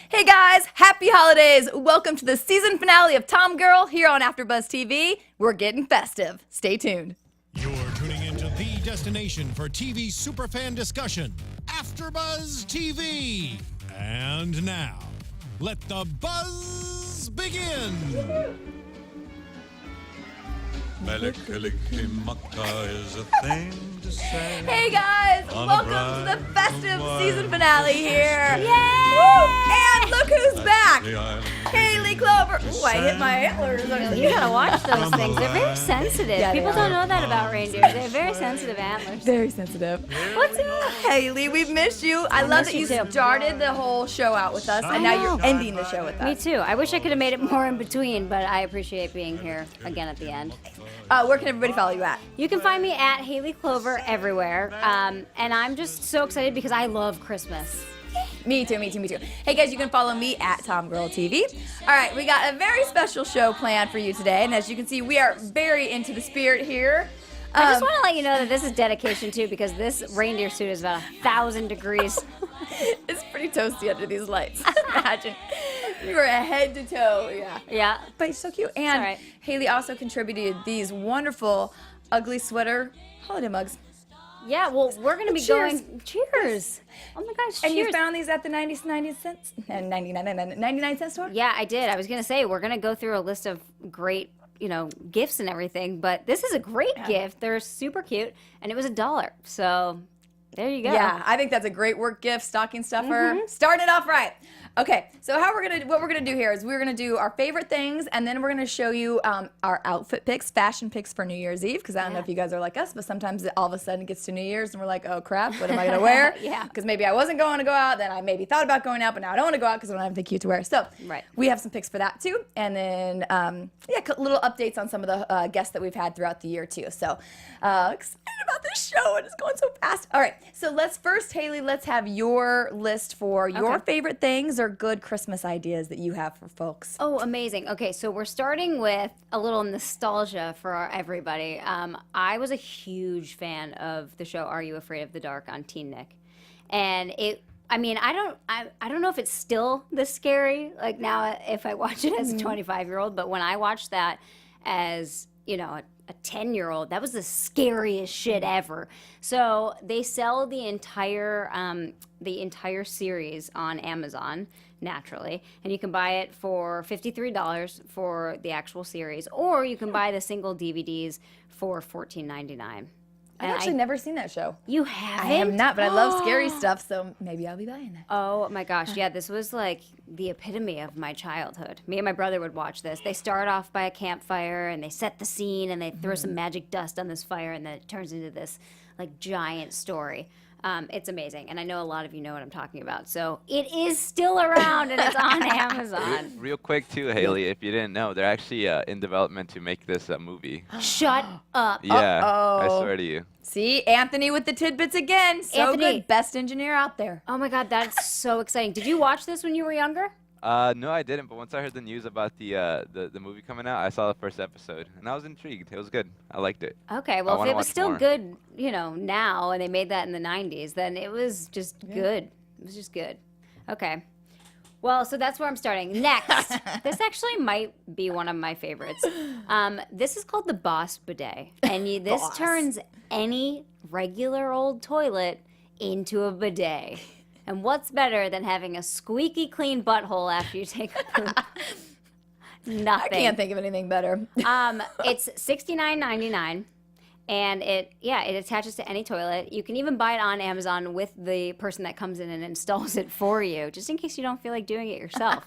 Hey guys, happy holidays! Welcome to the season finale of TomGirl here on AfterBuzz TV. We're getting festive. Stay tuned. You're tuning into the destination for TV superfan discussion, AfterBuzz TV. And now, let the buzz begin. Melikilikimaka is a thing to say. Hey guys, On a welcome to bright the festive and season wide finale here. Christmas Yay! Woo! And look who's back! the island Hayley Clover. Ooh, I hit my antlers. You gotta watch those things. They're very sensitive. Yeah, they People are. don't know that about reindeers. They have very sensitive antlers. Very sensitive. What's up, Hayley? We've missed you. I love that you miss you too. started the whole show out with us, and now you're ending the show with Me us. too. I wish I could have made it more in between, but I appreciate being here again at the end. Where can everybody follow you at? You can find me at Hayley Clover everywhere, and I'm just so excited because I love Christmas. Me too. Hey guys, you can follow me at TomGirl TV. All right, we got a very special show planned for you today, and as you can see, we are very into the spirit here. I just want to let you know that this is dedication too, because this reindeer suit is about 1,000 degrees. It's pretty toasty under these lights. Imagine. You were head to toe. Yeah. Yeah. But it's so cute. And all right. Hayley also contributed these wonderful ugly sweater holiday mugs. Yeah, well, we're going to be Cheers. going. Cheers. Oh my gosh, And cheers. you found these at the 99 cent store? Yeah, I did. I was going to say, we're going to go through a list of great, gifts and everything, but this is a great gift. They're super cute, and it was $1. So there you go. Yeah, I think that's a great work gift, stocking stuffer. Starting it off right. Okay, so what we're gonna do here is we're gonna do our favorite things, and then we're gonna show you our outfit picks, fashion picks for New Year's Eve. Because I don't know if you guys are like us, but sometimes all of a sudden it gets to New Year's and we're like, oh crap, what am I gonna wear? Yeah. Because maybe I wasn't going to go out, then I maybe thought about going out, but now I don't want to go out because I don't have anything cute to wear. So Right. we have some picks for that too, and then little updates on some of the guests that we've had throughout the year too. So excited about this show, and it's going so fast. All right, so Hayley, let's have your list for your favorite things or good Christmas ideas that you have for folks. Oh, amazing. Okay, so we're starting with a little nostalgia for everybody. I was a huge fan of the show Are You Afraid of the Dark on Teen Nick, and I don't know if it's still this scary like now if I watch it as a 25-year-old, but when I watched that as a 10-year-old, that was the scariest shit ever. So they sell the entire series on Amazon, naturally, and you can buy it for $53 for the actual series, or you can buy the single DVDs for $14.99. I've actually never seen that show. You haven't? I have not, but I love scary stuff, so maybe I'll be buying that. Oh my gosh, yeah, this was like the epitome of my childhood. Me and my brother would watch this. They start off by a campfire and they set the scene and they throw some magic dust on this fire, and then it turns into this like giant story. It's amazing, and I know a lot of you know what I'm talking about. So it is still around, and it's on Amazon. Real quick too, Hayley, if you didn't know, they're actually in development to make this a movie. Shut up. Yeah, I swear to you. See, Anthony with the tidbits again. So Anthony. good, best engineer out there. Oh my God, that's so exciting. Did you watch this when you were younger? No, I didn't. But once I heard the news about the movie coming out, I saw the first episode, and I was intrigued. It was good. I liked it. Okay, I well, if wanna it was watch still more. good, now, and they made that in the 90s, then it was just good. It was just good. Okay. Well, so that's where I'm starting. Next, this actually might be one of my favorites. This is called the Boss Bidet, and this Boss. turns any regular old toilet into a bidet. And what's better than having a squeaky clean butthole after you take a poop? Nothing. I can't think of anything better. It's $69.99, and it attaches to any toilet. You can even buy it on Amazon with the person that comes in and installs it for you, just in case you don't feel like doing it yourself.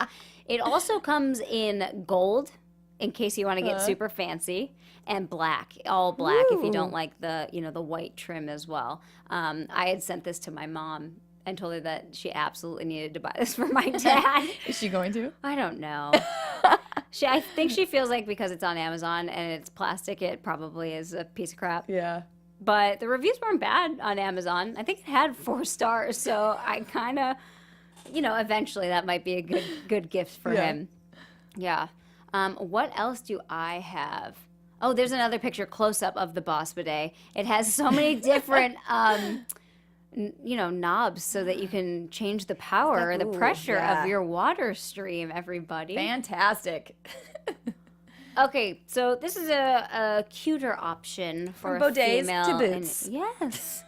It also comes in gold, in case you want to get super fancy, and black, all black, if you don't like the the white trim as well. I had sent this to my mom and told her that she absolutely needed to buy this for my dad. Is she going to? I don't know. I think she feels like because it's on Amazon and it's plastic, it probably is a piece of crap. Yeah. But the reviews weren't bad on Amazon. I think it had 4 stars, so I kind of, eventually that might be a good gift for him. Yeah. What else do I have? Oh, there's another picture close up of the Boss Bidet. It has so many different knobs so that you can change the power or the Ooh, pressure yeah. of your water stream, everybody. Fantastic. Okay, so this is a cuter option for From a bidets female. to boots. Yes.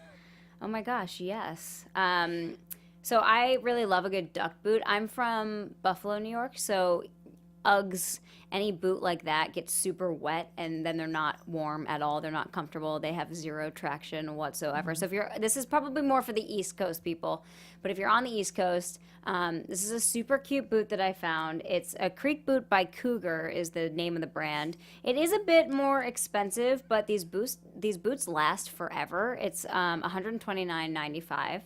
Oh my gosh, yes. So I really love a good duck boot. I'm from Buffalo, New York, so Uggs, any boot like that gets super wet and then they're not warm at all. They're not comfortable. They have zero traction whatsoever. So this is probably more for the East Coast people, but if you're on the East Coast, this is a super cute boot that I found. It's a Creek boot by Cougar is the name of the brand. It is a bit more expensive, but these boots last forever. It's $129.95,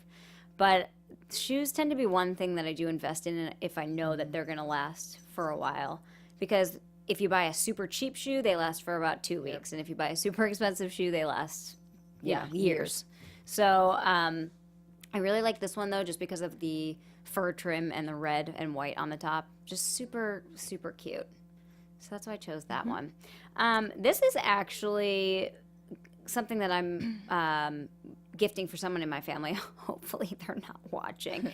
but shoes tend to be one thing that I do invest in if I know that they're going to last for a while. Because if you buy a super cheap shoe, they last for about 2 weeks. And if you buy a super expensive shoe, they last years. So I really like this one, though, just because of the fur trim and the red and white on the top. Just super, super cute. So that's why I chose that one. This is actually something that I'm gifting for someone in my family. Hopefully they're not watching.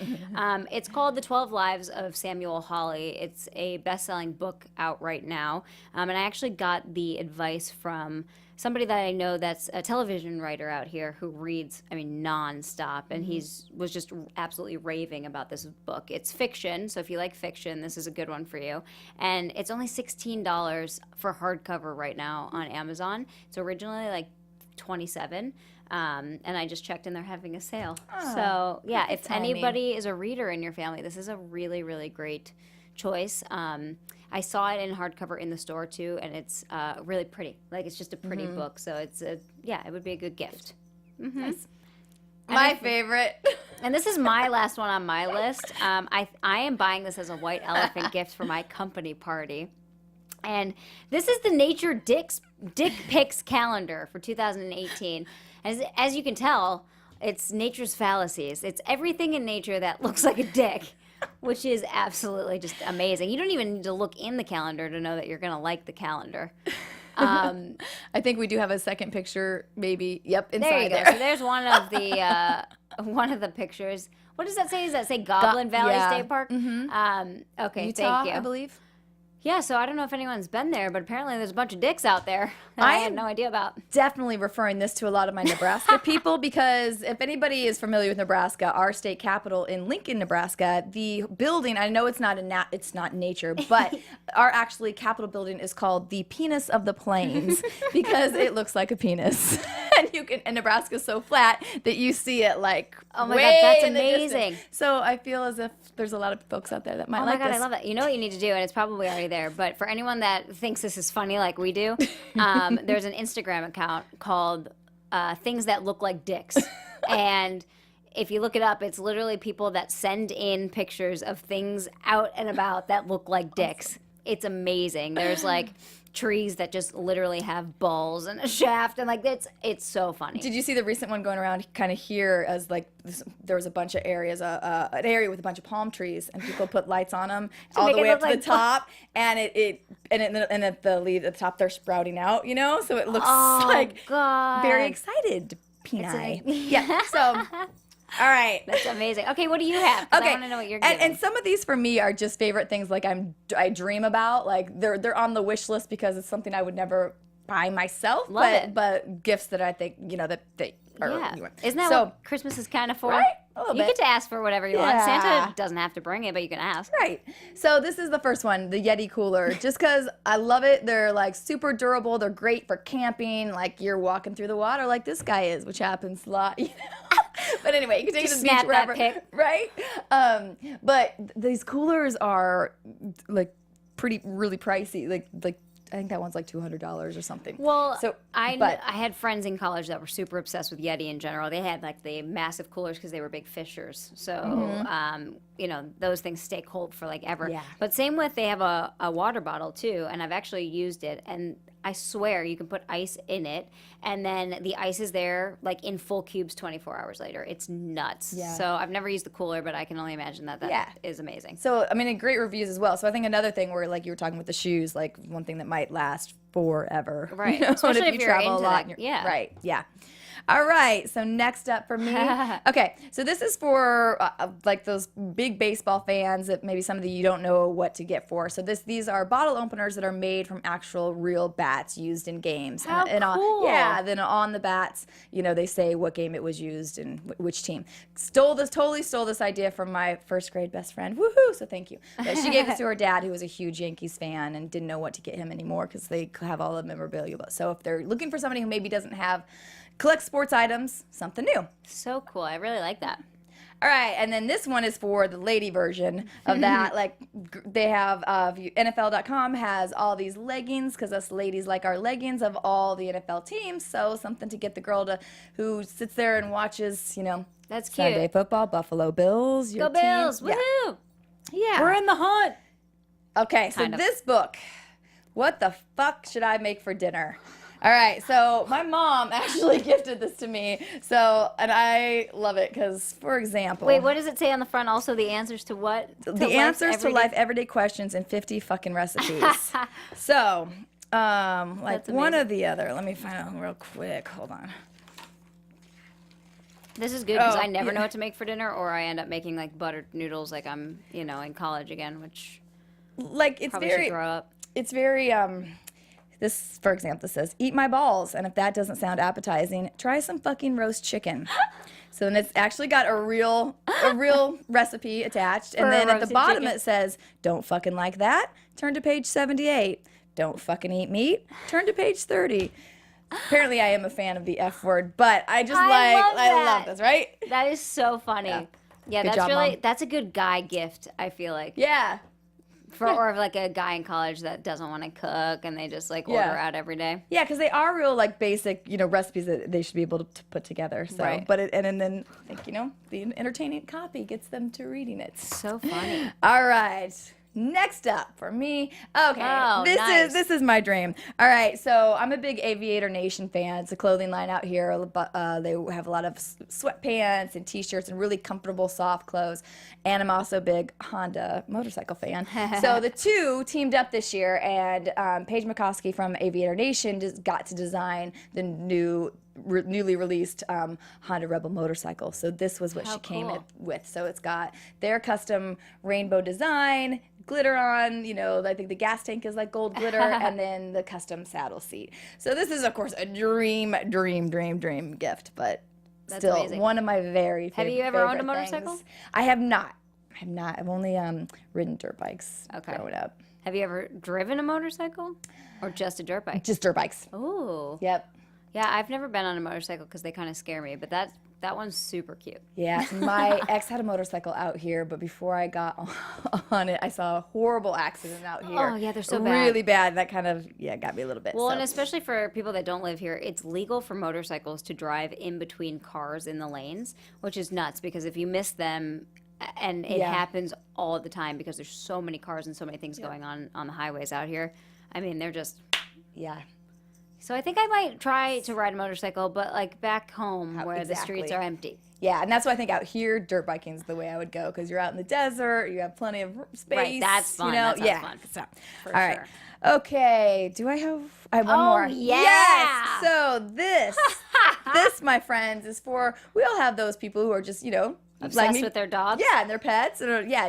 It's called The 12 Lives of Samuel Hawley. It's a best-selling book out right now. And I actually got the advice from somebody that I know that's a television writer out here who reads, nonstop. And was just absolutely raving about this book. It's fiction, so if you like fiction, this is a good one for you. And it's only $16 for hardcover right now on Amazon. It's originally like $27. And I just checked and they're having a sale. So yeah, if anybody is a reader in your family, this is a really, really great choice. I saw it in hardcover in the store too, and it's really pretty. Like it's just a pretty book. So it would be a good gift. Nice. My favorite. And this is my last one on my list. I am buying this as a white elephant gift for my company party. And this is the Nature Dick Pics calendar for 2018. As you can tell, it's nature's fallacies. It's everything in nature that looks like a dick, which is absolutely just amazing. You don't even need to look in the calendar to know that you're going to like the calendar. I think we do have a second picture, maybe. Yep, inside There you go. there. So there's one of the pictures. What does that say? Does that say Goblin Valley yeah. State Park? Okay, Utah, thank you. I believe. Yeah, so I don't know if anyone's been there, but apparently there's a bunch of dicks out there that I had no idea about. Definitely referring this to a lot of my Nebraska people, because if anybody is familiar with Nebraska, our state capital in Lincoln, Nebraska, the building, I know it's not it's not nature, but our actually capital building is called the Penis of the Plains because it looks like a penis. And Nebraska's so flat that you see it like Oh my way God, that's in the distance. amazing. So I feel as if there's a lot of folks out there that might Oh like my God, this. I love that. You know what you need to do, and it's probably already there, but for anyone that thinks this is funny like we do, there's an Instagram account called Things That Look Like Dicks. And if you look it up, it's literally people that send in pictures of things out and about that look like dicks. It's amazing. There's like trees that just literally have balls and a shaft, and like it's so funny. Did you see the recent one going around kind of here as like there was a bunch of areas, an area with a bunch of palm trees, and people put lights on them all the make it way up look to like the top, and at the leaves at the top they're sprouting out, so it looks like God. very excited peni. Yeah. So. All right. That's amazing. Okay, what do you have? 'Cause Okay. I want to know what you're giving. And some of these for me are just favorite things like I dream about. Like they're on the wish list because it's something I would never buy myself. Love it. But gifts that I think that they are. Yeah. You want. Isn't that So- what Christmas is kind of for? Right? A little You bit. get to ask for whatever you want. Yeah. Santa doesn't have to bring it, but you can ask. Right. So this is the first one, the Yeti cooler. Just because I love it. They're like super durable. They're great for camping. Like you're walking through the water like this guy is, which happens a lot. But anyway, you can take it to the beach Snap that wherever. pic. Right? But these coolers are like really pricey. Like I think that one's like $200 or something. Well, so I but had friends in college that were super obsessed with Yeti in general. They had like the massive coolers because they were big fishers. So, those things stay cold for like ever. Yeah. But same with, they have a water bottle too, and I've actually used it. And I swear you can put ice in it, and then the ice is there like in full cubes 24 hours later. It's nuts. Yeah. So I've never used the cooler, but I can only imagine that Yeah. is amazing. So, great reviews as well. So I think another thing where, like you were talking with the shoes, like one thing that might last forever. Right. And Especially if you you're travel into a lot. that. And you're, Yeah. Right. Yeah. All right, so next up for me. Okay, so this is for like those big baseball fans that maybe some of you don't know what to get for. So these are bottle openers that are made from actual real bats used in games. How cool. Then on the bats, they say what game it was used and which team. Totally stole this idea from my first grade best friend. Woohoo! So thank you. But she gave it to her dad, who was a huge Yankees fan and didn't know what to get him anymore because they have all the memorabilia. So if they're looking for somebody who maybe doesn't collect sports items, something new. So cool. I really like that. All right, and then this one is for the lady version of that. Like they have NFL.com has all these leggings because us ladies like our leggings of all the NFL teams. So something to get the girl who sits there and watches, That's cute. Sunday football, Buffalo Bills. Go Bills! Yeah. Woohoo! Yeah. We're in the hunt. Okay, so Kind of. this book, what the fuck should I make for dinner? All right, so my mom actually gifted this to me, and I love it because, for example... Wait, what does it say on the front? Also, the answers to what? The answers to life everyday questions and 50 fucking recipes. So, like one or the other. Let me find out real quick. Hold on. This is good because Oh, I never yeah. know what to make for dinner, or I end up making like buttered noodles like I'm, in college again, which Like, it's probably very... should grow up. It's very... This, for example, says, eat my balls. And if that doesn't sound appetizing, try some fucking roast chicken. So then it's actually got a real recipe attached. And For then at the roasted bottom chicken. it says, don't fucking like that. Turn to page 78. Don't fucking eat meat. Turn to page 30. Apparently I am a fan of the F word, but I just I love this, right? That is so funny. Yeah, Good that's job, really Mom. that's a good guy gift. I feel like Yeah. or like a guy in college that doesn't want to cook and they just like order Yeah. out every day. Yeah, because they are real like basic, recipes that they should be able to put together. So, Right. but and then I think the entertaining copy gets them to reading it. So funny. All right. Next up for me. Okay. Oh, nice. This is my dream. All right. So I'm a big Aviator Nation fan. It's a clothing line out here. They have a lot of sweatpants and t-shirts and really comfortable soft clothes. And I'm also a big Honda motorcycle fan. So the two teamed up this year, and Paige McCoskey from Aviator Nation just got to design the newly released Honda Rebel motorcycle. So this was what How she came cool. with. So it's got their custom rainbow design, glitter on, I think the gas tank is like gold glitter, and then the custom saddle seat. So this is, of course, a dream gift, but That's still amazing. one of my very Have you ever owned a motorcycle? things. I have not. I've only ridden dirt bikes Okay. growing up. Have you ever driven a motorcycle or just a dirt bike? Just dirt bikes. Oh. Yep. Yeah, I've never been on a motorcycle because they kind of scare me, but that one's super cute. Yeah, my ex had a motorcycle out here, but before I got on it, I saw a horrible accident out here. Oh, yeah, they're so bad. Really bad. That kind of, got me a little bit. Well, so. and especially for people that don't live here, it's legal for motorcycles to drive in between cars in the lanes, which is nuts because if you miss them, and it Yeah. happens all the time because there's so many cars and so many things going on the highways out here. I mean, they're just... Yeah. So I think I might try to ride a motorcycle, but like back home where the streets exactly. are empty. Yeah, and that's why I think out here, dirt biking is the way I would go because you're out in the desert, you have plenty of space. Right, that's fun. That sounds fun. So, For all right. sure. Okay, I have one Oh, more. yeah. Yes. So this, my friends, is for, we all have those people who are just, Obsessed with their dogs? Yeah, and their pets.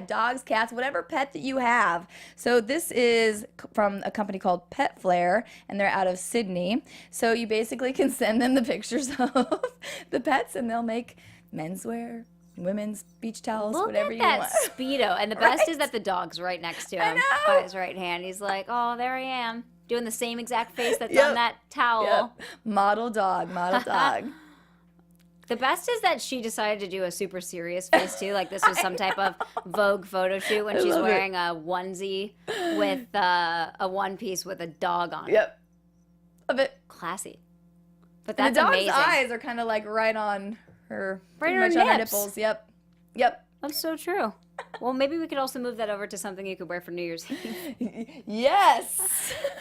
Dogs, cats, whatever pet that you have. So this is from a company called Pet Flair, and they're out of Sydney. So you basically can send them the pictures of the pets, and they'll make menswear, women's beach towels, Look whatever at you that want. Speedo. And the best Right? is that the dog's right next to I him know. by his right hand. He's like, oh, there I am, doing the same exact face that's Yep. on that towel. Yep. Model dog. The best is that she decided to do a super serious face too. Like this was some type of Vogue photo shoot when she's love it. wearing a onesie with a one piece with a dog on it. Yep. Love it. Classy. But And that's the dog's amazing. eyes are kind of like right on her, Right pretty on her much on her nips. nipples. Yep. That's so true. Well, maybe we could also move that over to something you could wear for New Year's Eve. Yes.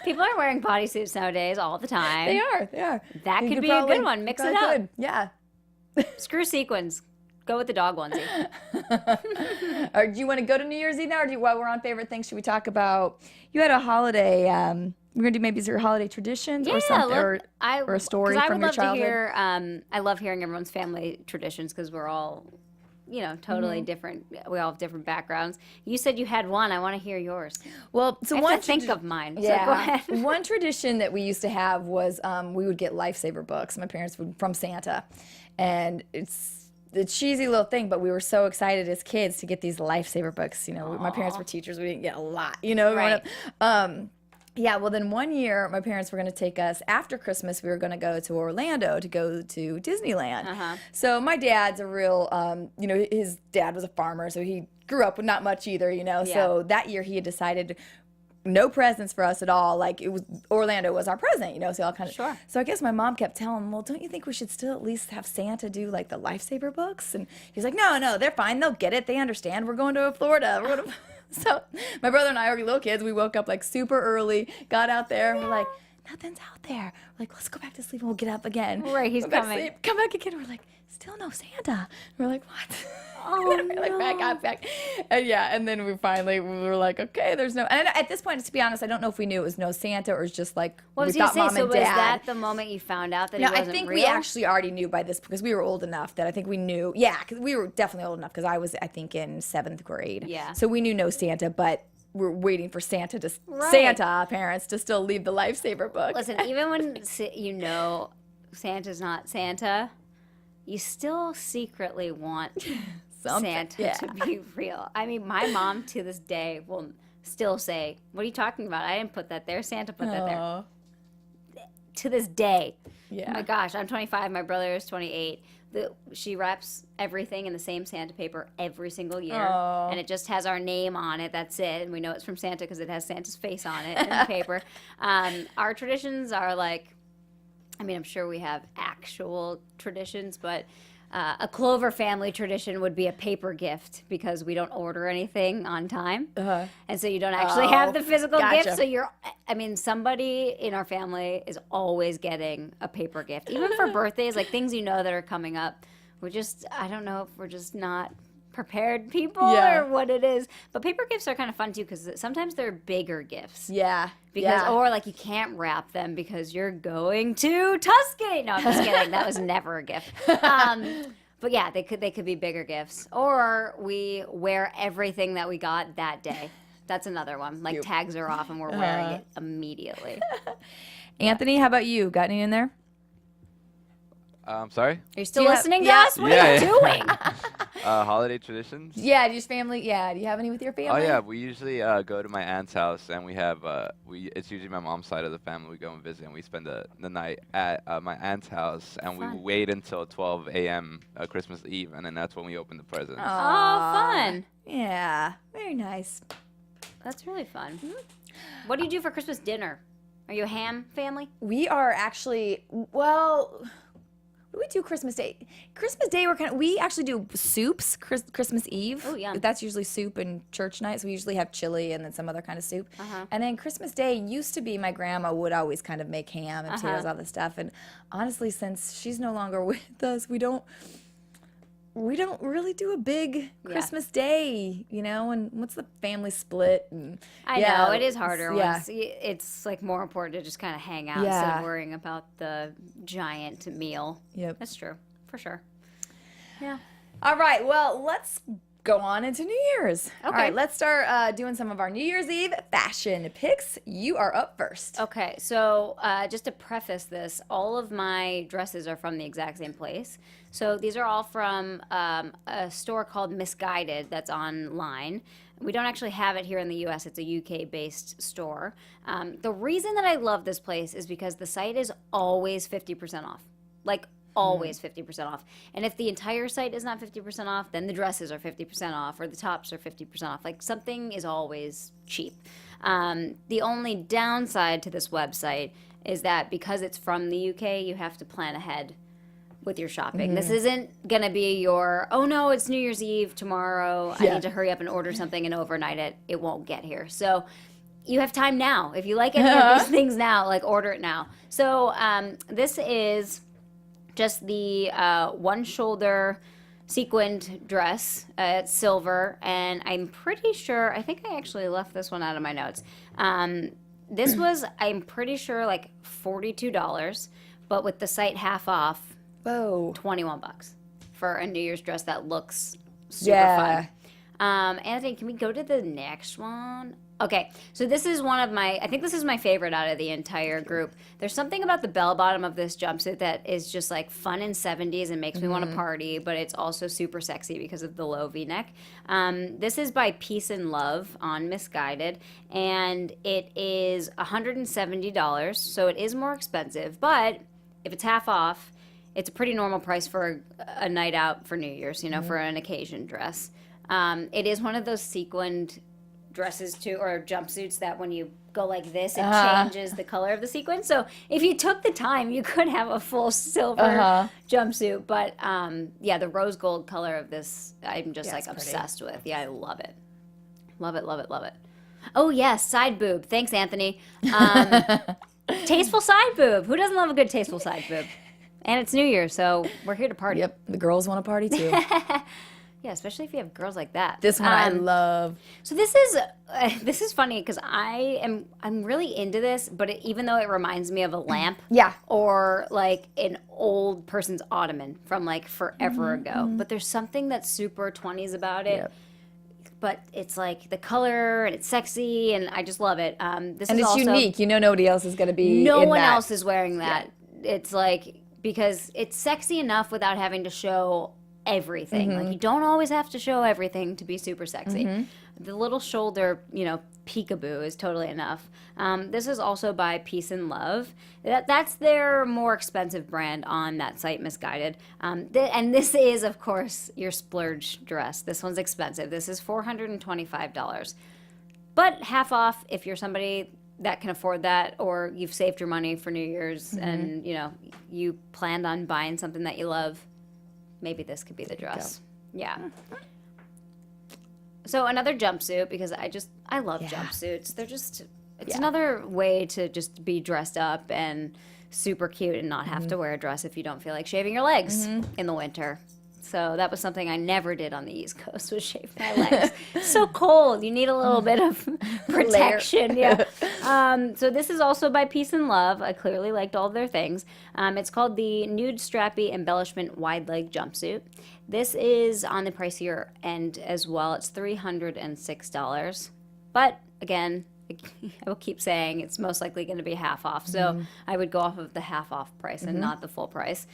People are wearing bodysuits nowadays all the time. They are. That You could could be probably- a good one. Mix it probably up. could. Yeah. Screw sequins. Go with the dog onesie. Or do you want to go to New Year's Eve now, or while we're on favorite things, should we talk about? You had a holiday we're gonna do maybe your holiday traditions or Yeah, something, or a story 'cause I from would your love childhood. to hear. I love hearing everyone's family traditions because we're all, totally different. We all have different backgrounds. You said you had one. I want to hear yours. Well, so I have one to think of mine. So go Yeah. ahead. One tradition that we used to have was we would get lifesaver books. My parents would from Santa, and it's the cheesy little thing, but we were so excited as kids to get these lifesaver books. My parents were teachers. We didn't get a lot, growing Right. up. Yeah, well, then one year, my parents were going to take us after Christmas. We were going to go to Orlando to go to Disneyland. So my dad's a real, his dad was a farmer, so he grew up with not much either, So that year he had decided no presents for us at all. Like it was Orlando was our present, So all kind of. Sure. So I guess my mom kept telling him, well, don't you think we should still at least have Santa do like the lifesaver books? And he's like, no, they're fine. They'll get it. They understand. We're going to Florida. We're going to. So my brother and I are little kids. We woke up like super early, got out there, and we're like, nothing's out there. We're like, let's go back to sleep and we'll get up again. Right, he's Go back to coming. sleep, come back again. We're like, still no Santa. We're like, what? Oh, And we're like, back. And then we were like, okay, there's no. And at this point, to be honest, I don't know if we knew it was no Santa or it was just like What we was you thought saying? mom So and was dad. that the moment you found out that No, he wasn't I think real? we actually already knew by this because we were old enough that I think we knew. Yeah, because we were definitely old enough because I was, I think, in 7th grade. Yeah. So we knew no Santa, but we're waiting for Santa Right. parents to still leave the lifesaver book. Listen, even when Santa's not Santa, you still secretly want Santa yeah. to be real. I mean, my mom to this day will still say, "What are you talking about? I didn't put that there. Santa put that there." Aw. To this day. Yeah. Oh my gosh, I'm 25. My brother is 28. She wraps everything in the same Santa paper every single year, Aw. and it just has our name on it. That's it, and we know it's from Santa because it has Santa's face on it in the paper. Our traditions are like, I'm sure we have actual traditions, but a Clover family tradition would be a paper gift because we don't order anything on time, and so you don't actually have the physical gotcha. gift. So somebody in our family is always getting a paper gift, even for birthdays, like things that are coming up. I don't know if we're just not prepared people Yeah. or what it is, but paper gifts are kind of fun too because sometimes they're bigger gifts. Yeah. Or like you can't wrap them because you're going to Tuscany. No, I'm just kidding. That was never a gift. But yeah, they could be bigger gifts. Or we wear everything that we got that day. That's another one. Like tags are off and we're wearing it immediately. Anthony, how about you? Got any in there? I'm sorry. Are you still Do you listening have- to us? What are you doing? Holiday traditions. Yeah, just family. Yeah, do you have any with your family? Oh yeah, we usually go to my aunt's house, and we have it's usually my mom's side of the family. We go and visit, and we spend the night at my aunt's house, and we Fun. wait until 12 a.m. Christmas Eve, and then that's when we open the presents. Oh, fun. Yeah, very nice. That's really fun. What do you do for Christmas dinner? Are you a ham family? We are actually, well, what do we do Christmas Day? Christmas Day, we actually do soups Christmas Eve. Oh, yum. That's usually soup and church night, so we usually have chili and then some other kind of soup. And then Christmas Day used to be my grandma would always kind of make ham and potatoes, all this stuff. And honestly, since she's no longer with us, we don't really do a big Christmas Day, and once the family split. And, I know, it is harder. Yeah. It's like more important to just kind of hang out instead Yeah. of worrying about the giant meal. Yep. That's true, for sure. Yeah. All right, well, let's go on into New Year's. All Okay. right, let's start doing some of our New Year's Eve fashion picks. You are up first. Okay, so just to preface this, all of my dresses are from the exact same place. So these are all from a store called Misguided that's online. We don't actually have it here in the U.S. It's a UK-based store. The reason that I love this place is because the site is always 50% off. Like, always 50% off. And if the entire site is not 50% off, then the dresses are 50% off or the tops are 50% off. Like, something is always cheap. The only downside to this website is that because it's from the UK, you have to plan ahead with your shopping. This isn't going to be your, oh no, it's New Year's Eve tomorrow. I Yeah. need to hurry up and order something and overnight it. It won't get here. So you have time now. If you like any of these things now, like order it now. So this is just the one shoulder sequined dress. It's silver, and I'm pretty sure, I think I actually left this one out of my notes. this was, I'm pretty sure, like $42, but with the site half off, Whoa. 21 bucks for a New Year's dress that looks super Yeah. fun. Anthony, can we go to the next one? Okay, so this is one of my, I think this is my favorite out of the entire group. There's something about the bell bottom of this jumpsuit that is just like fun in 70s and makes me want to party, but it's also super sexy because of the low V-neck. This is by Peace and Love on Misguided, and it is $170, so it is more expensive, but if it's half off, it's a pretty normal price for a night out for New Year's, you know, for an occasion dress. It is one of those sequined dresses too, or jumpsuits that when you go like this, it changes the color of the sequin. So if you took the time, you could have a full silver jumpsuit. But yeah, the rose gold color of this, I'm just like obsessed with. Yeah, I love it. Love it, love it, love it. Oh yes, side boob. Thanks, Anthony. Tasteful side boob. Who doesn't love a good tasteful side boob? And it's New Year, so we're here to party. Yep, the girls want to party too. Yeah, especially if you have girls like that. This one I love. So this is funny because I'm really into this, but even though it reminds me of a lamp, Yeah. or like an old person's ottoman from like forever ago, but there's something that's super 20s about it. Yep. But it's like the color and it's sexy and I just love it. This And is it's also, unique. You know nobody else is going to be no in one that. else is wearing that. It's like, because it's sexy enough without having to show everything. Like you don't always have to show everything to be super sexy. The little shoulder, you know, peekaboo is totally enough. This is also by Peace and Love. That's their more expensive brand on that site, Misguided. And this is, of course, your splurge dress. This one's expensive. This is $425. But half off if you're somebody that can afford that, or you've saved your money for New Year's and, you know, you planned on buying something that you love. Maybe this could be the dress. Yeah. So another jumpsuit, because I love jumpsuits. They're just, it's another way to just be dressed up and super cute and not have to wear a dress if you don't feel like shaving your legs in the winter. So that was something I never did on the East Coast, was shave my legs. It's so cold. You need a little bit of protection. Yeah. So this is also by Peace and Love. I clearly liked all of their things. It's called the Nude Strappy Embellishment Wide Leg Jumpsuit. This is on the pricier end as well. It's $306. But again, I will keep saying it's most likely going to be half off. So I would go off of the half off price and not the full price.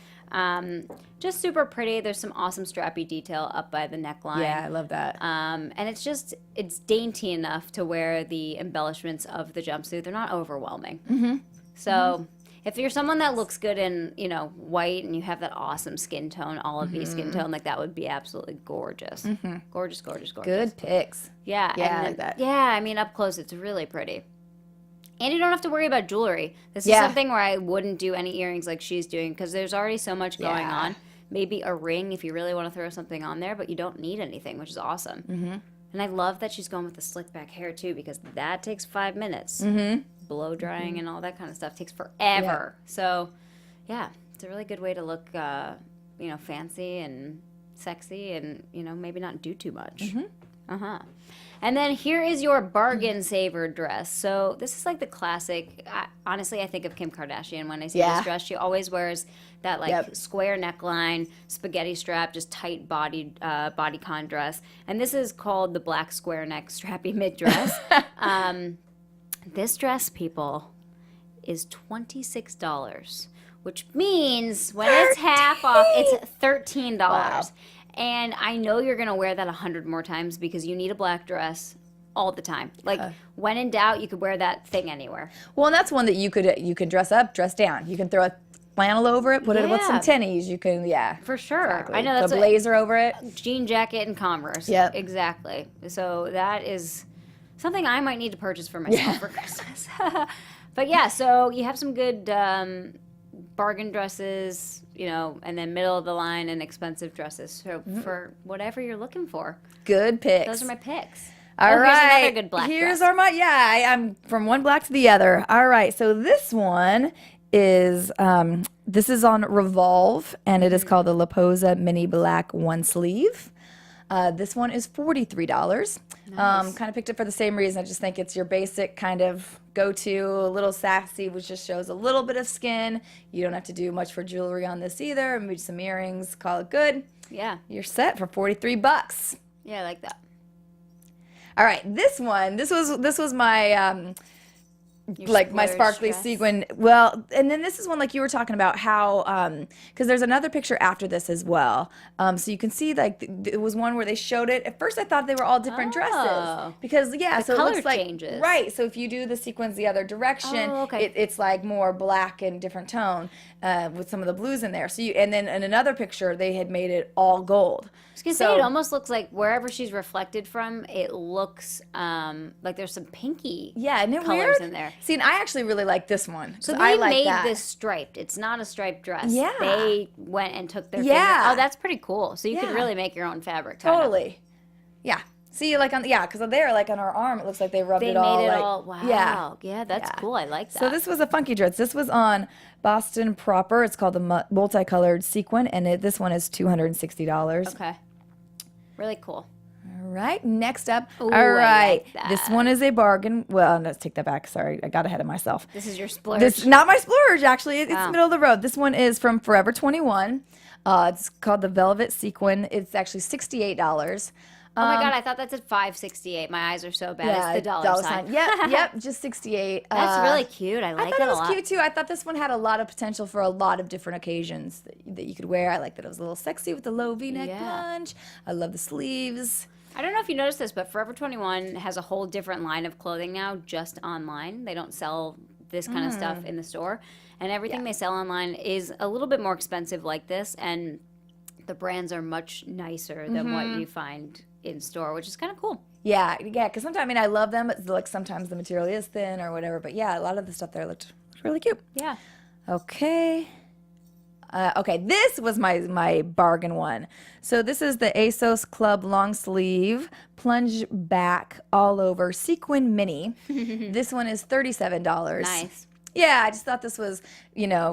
Just super pretty. There's some awesome strappy detail up by the neckline. Yeah, I love that. And it's dainty enough to wear the embellishments of the jumpsuit. They're not overwhelming. So if you're someone that looks good in, you know, white and you have that awesome skin tone, olive-y skin tone, like that would be absolutely gorgeous. Gorgeous, gorgeous, gorgeous. Good picks. Yeah. Yeah, I and like that. Yeah, I mean, up close, it's really pretty. And you don't have to worry about jewelry. This is Yeah. something where I wouldn't do any earrings like she's doing because there's already so much going Yeah. on. Maybe a ring if you really want to throw something on there, but you don't need anything, which is awesome. And I love that she's going with the slick back hair too, because that takes 5 minutes. Blow drying and all that kind of stuff takes forever. So, yeah, it's a really good way to look, you know, fancy and sexy, and you know, maybe not do too much. And then here is your bargain saver dress. So this is like the classic. Honestly, I think of Kim Kardashian when I see this dress. She always wears that like square neckline, spaghetti strap, just tight bodycon dress. And this is called the black square neck strappy mid dress. This dress, people, is $26, which means when it's half off, it's $13. Wow. And I know you're going to wear that 100 more times because you need a black dress all the time. Like, when in doubt, you could wear that thing anywhere. Well, and that's one that you could dress up, dress down. You can throw a flannel over it, put it with some tennies. You can, For sure. Exactly. I know that's a blazer over it. Jean jacket and Converse. Yep. Exactly. So that is something I might need to purchase for myself for Christmas. But yeah, so you have some good bargain dresses, you know, and then middle of the line and expensive dresses. So for whatever you're looking for. Good picks. Those are my picks. All right. Here's another good black Here's dress. I'm from one black to the other. All right. So this one is this is on Revolve, and it is called the La Posa Mini Black One Sleeve. This one is $43. Nice. Kind of picked it for the same reason. I just think it's your basic kind of go-to, a little sassy, which just shows a little bit of skin. You don't have to do much for jewelry on this either. Maybe some earrings, call it good. Yeah. You're set for $43. Yeah, I like that. All right, this was my Your like my splurge sparkly dress. sequin. Well, and then this is one like you were talking about how because there's another picture after this as well. So you can see like it was one where they showed it. At first I thought they were all different dresses Oh. because The so it color looks like changes. right. So if you do the sequins the other direction, Oh, okay. it's like more black and different tone with some of the blues in there. So and then in another picture they had made it all gold. I was gonna say it almost looks like wherever she's reflected from, it looks like there's some pinky Yeah, isn't it colors weird? in there. See, and I actually really like this one. So I they like made that. this striped. It's not a striped dress. Yeah. They went and took their Yeah. finger. Oh, that's pretty cool. So you could Yeah. really make your own fabric. Kind of. Totally. Yeah. See, like because there, like on our arm, it looks like they rubbed They it all. made it like, all. Wow. Yeah. Yeah, that's Yeah. cool. I like that. So this was a funky dress. This was on Boston Proper. It's called the multicolored sequin, and this one is $260. Okay. Really cool. All right. Next up. Ooh, all right. I like This that. one is a bargain. Well, let's take that back. Sorry, I got ahead of myself. This is your splurge. This not my splurge actually. It's Wow. middle of the road. This one is from Forever 21. It's called the Velvet Sequin. It's actually $68. Oh my god, I thought that said $5.68. My eyes are so bad. It's the dollar sign. Yep, just 68. That's really cute. I like I thought it it a was lot. cute too. I thought this one had a lot of potential for a lot of different occasions that you could wear. I like that it was a little sexy with the low V-neck Yeah. plunge. I love the sleeves. I don't know if you noticed this, but Forever 21 has a whole different line of clothing now just online. They don't sell this kind of stuff in the store. And everything they sell online is a little bit more expensive like this. And the brands are much nicer than what you find in store, which is kind of cool. Yeah, because sometimes, I love them. It's like sometimes the material is thin or whatever. But yeah, a lot of the stuff there looked really cute. Yeah. Okay. Okay, this was my bargain one. So this is the ASOS Club long sleeve plunge back all over sequin mini. This one is $37. Nice. Yeah, I just thought this was,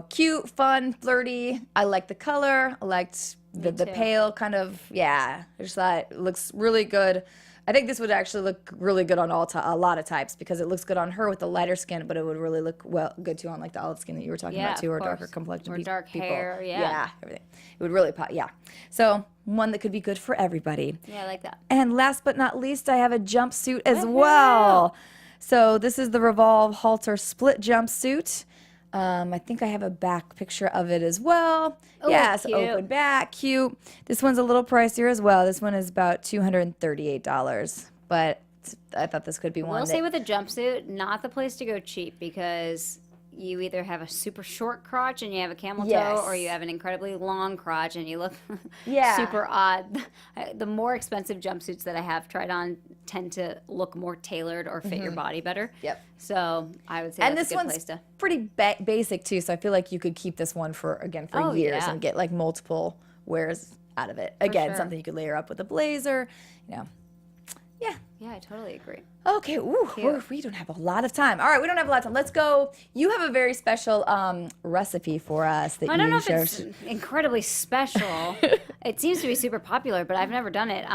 cute, fun, flirty. I liked the color. I liked the too. pale kind of, I just thought it looks really good. I think this would actually look really good on a lot of types because it looks good on her with the lighter skin, but it would really look good too on like the olive skin that you were talking Yeah, about too, of or darker course. complexion Or dark people. hair, yeah. Yeah, everything. It would really pop, yeah. So one that could be good for everybody. Yeah, I like that. And last but not least, I have a jumpsuit as well. So this is the Revolve Halter split jumpsuit. I think I have a back picture of it as well. Oh, Yes, cute. open back, cute. This one's a little pricier as well. This one is about $238, but I thought this could be one. We'll that- say with a jumpsuit, not the place to go cheap because you either have a super short crotch and you have a camel toe, or Yes. you have an incredibly long crotch and you look Yeah. super odd. The more expensive jumpsuits that I have tried on tend to look more tailored or fit your body better. Yep. So I would say And that's this a good one's place to. pretty basic too, so I feel like you could keep this one for Oh, years yeah. and get like multiple wears out of it. Again, sure. something you could layer up with a blazer, Yeah. Yeah, I totally agree. Okay, we don't have a lot of time. All right, we don't have a lot of time. Let's go. You have a very special recipe for us that I don't you know if share. it's incredibly special. It seems to be super popular, but I've never done it.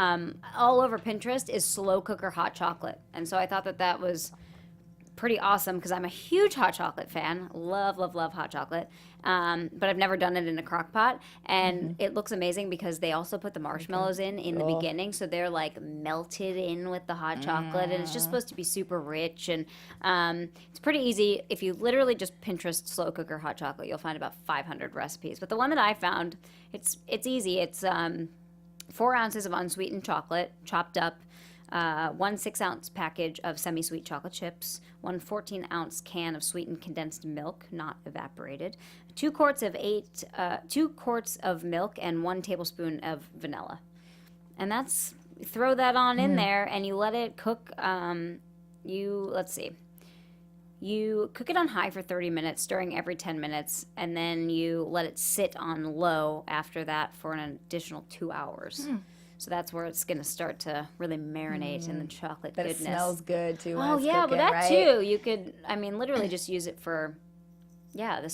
All over Pinterest is slow cooker hot chocolate. And so I thought that was pretty awesome because I'm a huge hot chocolate fan. Love, love, love hot chocolate. But I've never done it in a crock pot. And it looks amazing because they also put the marshmallows in the beginning. So they're like melted in with the hot chocolate. And it's just supposed to be super rich. And it's pretty easy. If you literally just Pinterest slow cooker hot chocolate, you'll find about 500 recipes. But the one that I found, it's easy. It's 4 ounces of unsweetened chocolate chopped up. 1 6-ounce package of semi-sweet chocolate chips, 1 14-ounce can of sweetened condensed milk, not evaporated, 2 quarts of milk, and 1 tablespoon of vanilla. And throw that on in there, and you let it cook. You cook it on high for 30 minutes, stirring every 10 minutes, and then you let it sit on low after that for an additional 2 hours. So that's where it's going to start to really marinate in the chocolate But it goodness. smells good too. When Oh it's yeah, cooking, but that right? too. You could, literally just use it for the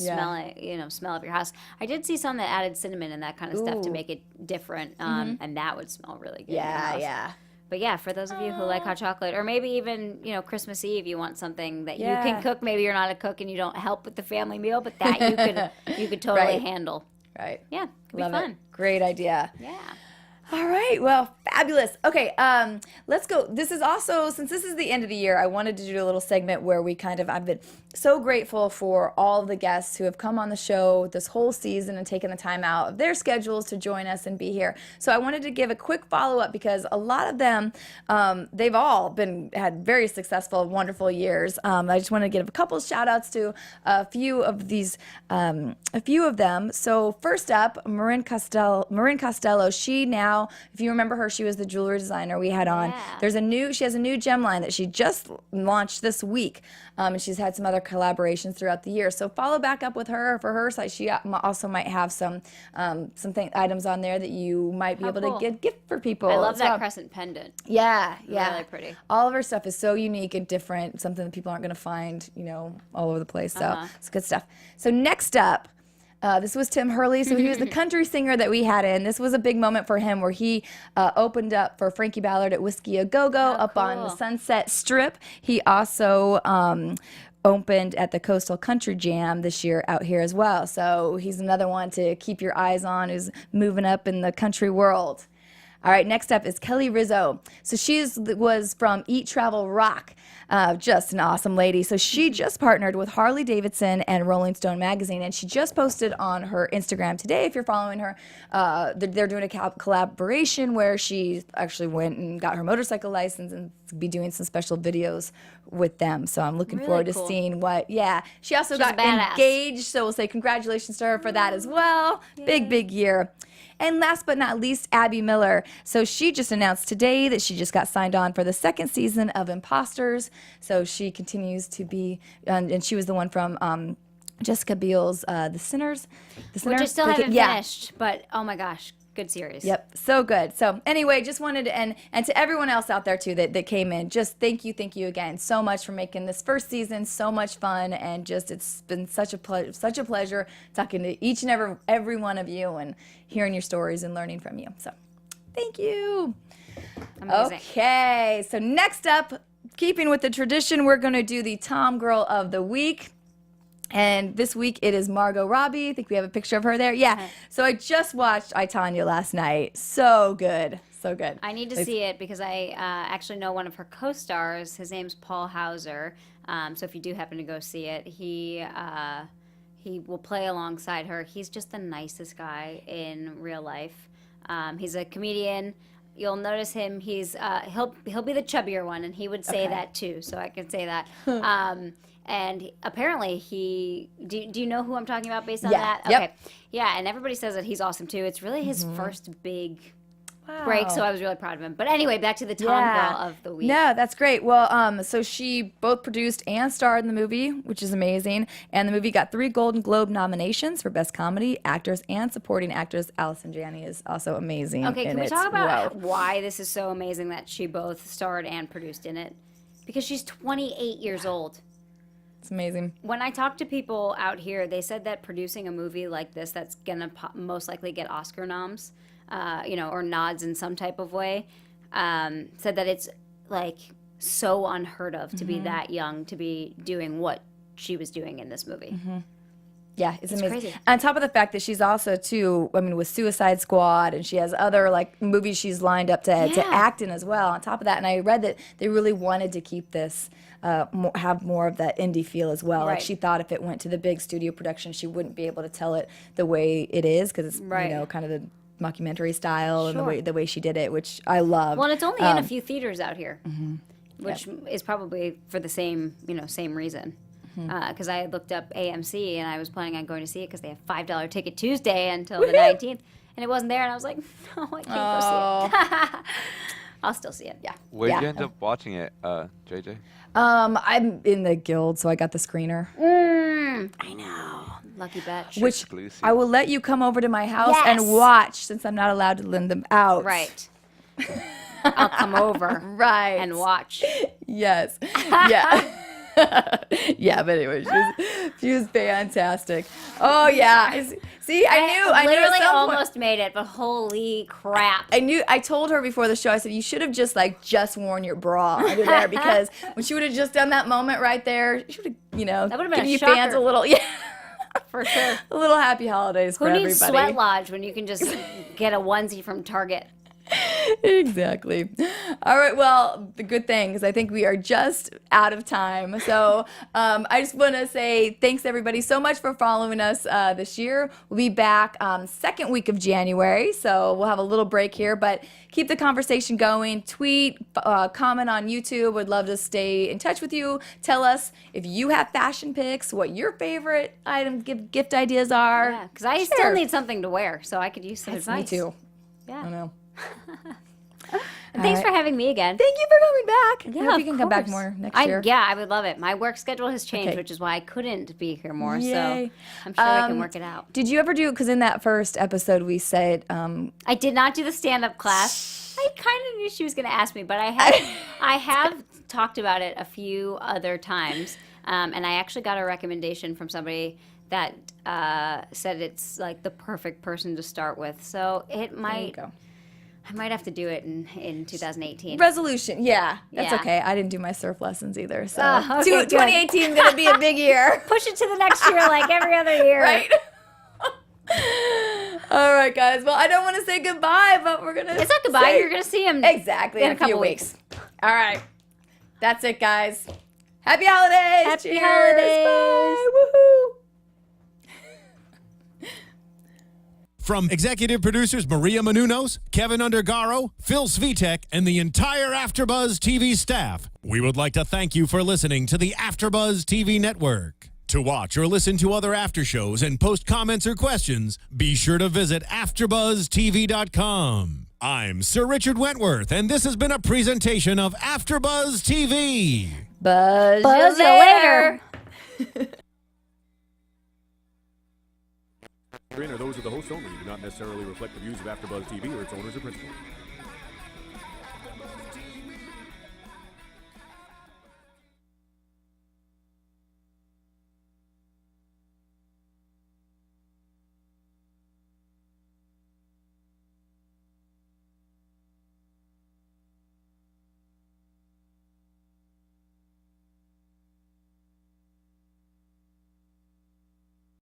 smell of your house. I did see some that added cinnamon and that kind of stuff to Ooh. make it different, and that would smell really good. in your Yeah, house. yeah. But yeah, for those of you who like hot chocolate, or maybe even Christmas Eve, you want something that you Yeah. can cook. Maybe you're not a cook and you don't help with the family meal, but that you could totally Right. handle. Right. Yeah, could Love be fun. it. Great idea. Yeah. All right. Well, fabulous. Okay. Let's go. This is also, since this is the end of the year, I wanted to do a little segment where I've been so grateful for all of the guests who have come on the show this whole season and taken the time out of their schedules to join us and be here. So I wanted to give a quick follow-up because a lot of them, they've all had very successful, wonderful years. I just want to give a couple of shout outs to a few of them. So first up, Marin Costello, she now, if you remember her, she was the jewelry designer we had on. Yeah. She has a new gem line that she just launched this week. And she's had some other collaborations throughout the year. So follow back up with her for her site. She also might have some items on there that you might be able cool. to get gift for people. I love as that well. crescent pendant. Yeah. Really pretty. All of her stuff is so unique and different, something that people aren't going to find, all over the place. So it's good stuff. So next up, this was Tim Hurley. So he was the country singer that we had in. This was a big moment for him where he opened up for Frankie Ballard at Whiskey A Go-Go up on the cool. Sunset Strip. He also opened at the Coastal Country Jam this year out here as well. So he's another one to keep your eyes on who's moving up in the country world. All right, next up is Kelly Rizzo. So she was from Eat Travel Rock, just an awesome lady. So she just partnered with Harley Davidson and Rolling Stone magazine, and she just posted on her Instagram today, if you're following her, they're doing a collaboration where she actually went and got her motorcycle license and be doing some special videos with them. So I'm looking Really forward to cool. seeing she also She's a got badass. engaged, so we'll say congratulations to her for that as well. Big year. And last but not least, Abby Miller. So she just announced today that she just got signed on for the second season of Imposters. So she continues to be, and she was the one from Jessica Biel's The Sinners. Which I still haven't finished, but oh my gosh, good series. Yep, so good. So anyway, just wanted to, and to everyone else out there too that came in, just thank you again so much for making this first season so much fun, and just it's been such a pleasure talking to each and every one of you and hearing your stories and learning from you. So thank you. Amazing. Okay, so next up, keeping with the tradition, we're going to do the TomGirl of the Week. And this week it is Margot Robbie. I think we have a picture of her there. Yeah. So I just watched I, Tonya last night. So good. So good. I need to see it because I actually know one of her co-stars. His name's Paul Hauser. So if you do happen to go see it, he will play alongside her. He's just the nicest guy in real life. He's a comedian. You'll notice him. He'll be the chubbier one, and he would say that too. So I can say that. And apparently do you know who I'm talking about based on that? Yep. Okay. Yeah, and everybody says that he's awesome too. It's really his first big break, so I was really proud of him. But anyway, back to the TomGirl of the Week. No, that's great. Well, so she both produced and starred in the movie, which is amazing. And the movie got 3 Golden Globe nominations for Best Comedy, Actress, and Supporting Actress. Allison Janney is also amazing. Okay, in can we it. talk about Whoa. why this is so amazing that she both starred and produced in it? Because she's 28 years old. It's amazing. When I talked to people out here, they said that producing a movie like this that's going to most likely get Oscar noms, or nods in some type of way, said that it's like so unheard of to be that young to be doing what she was doing in this movie. Yeah, it's amazing. crazy. On top of the fact that she's also too, with Suicide Squad, and she has other movies she's lined up to act in as well. On top of that, and I read that they really wanted to keep this have more of that indie feel as well. Like Right. she thought if it went to the big studio production, she wouldn't be able to tell it the way it is because it's Right. kind of the mockumentary style and Sure. the way she did it, which I love. Well, and it's only in a few theaters out here, which is probably for the same reason. Because I had looked up AMC and I was planning on going to see it because they have $5 ticket Tuesday until the 19th, and it wasn't there, and I was like, no, I can't go see it. I'll still see it. Yeah. Where'd Yeah. you end up watching it, JJ? I'm in the guild, so I got the screener. I know. Lucky bitch. Which Exclusive. I will let you come over to my house Yes. and watch since I'm not allowed to lend them out. Right. I'll come over Right. and watch. Yes. Yeah. Yeah, but anyway, she was fantastic. Oh yeah, see, I knew at literally some point- almost made it, but holy crap! I told her before the show. I said you should have just worn your bra under there because when she would have just done that moment right there, she would have That would've been given a you fans shocker. a little For sure. a little happy holidays Who for needs everybody. Sweat Lodge when you can just get a onesie from Target? Exactly. All right. Well, the good thing is I think we are just out of time. So I just want to say thanks everybody so much for following us this year. We'll be back second week of January. So we'll have a little break here, but keep the conversation going. Tweet, comment on YouTube. Would love to stay in touch with you. Tell us if you have fashion picks, what your favorite item gift ideas are. Yeah, because I still Share. need something to wear, so I could use some Me advice. too. Yeah. I know. And thanks All for having me again. Thank you for coming back. Yeah, I hope of you can come back course. more next year. Yeah, I would love it. My work schedule has changed, Okay. which is why I couldn't be here more. Yay. So I'm sure we can work it out. Did you ever do, because in that first episode we said, I did not do the stand-up class. I kind of knew she was going to ask me, but I have talked about it a few other times, and I actually got a recommendation from somebody that said it's like the perfect person to start with. So it might. go. I might have to do it in 2018. Resolution, yeah, that's Yeah. okay. I didn't do my surf lessons either, so Oh, okay, good. 2018 is gonna be a big year, Push it to the next year like every other year. right? All right, guys. Well, I don't want to say goodbye, but we're gonna. It's not goodbye. say- You're going to see him exactly in in a couple few weeks. All right, that's it, guys. Happy holidays! Happy Cheers. holidays. Bye. Woohoo! From executive producers Maria Menounos, Kevin Undergaro, Phil Svitek, and the entire AfterBuzz TV staff, we would like to thank you for listening to the AfterBuzz TV network. To watch or listen to other after shows and post comments or questions, be sure to visit AfterBuzzTV.com. I'm Sir Richard Wentworth, and this has been a presentation of AfterBuzz TV. Buzz you later. Are those of the hosts only, do not necessarily reflect the views of AfterBuzz TV or its owners or principals.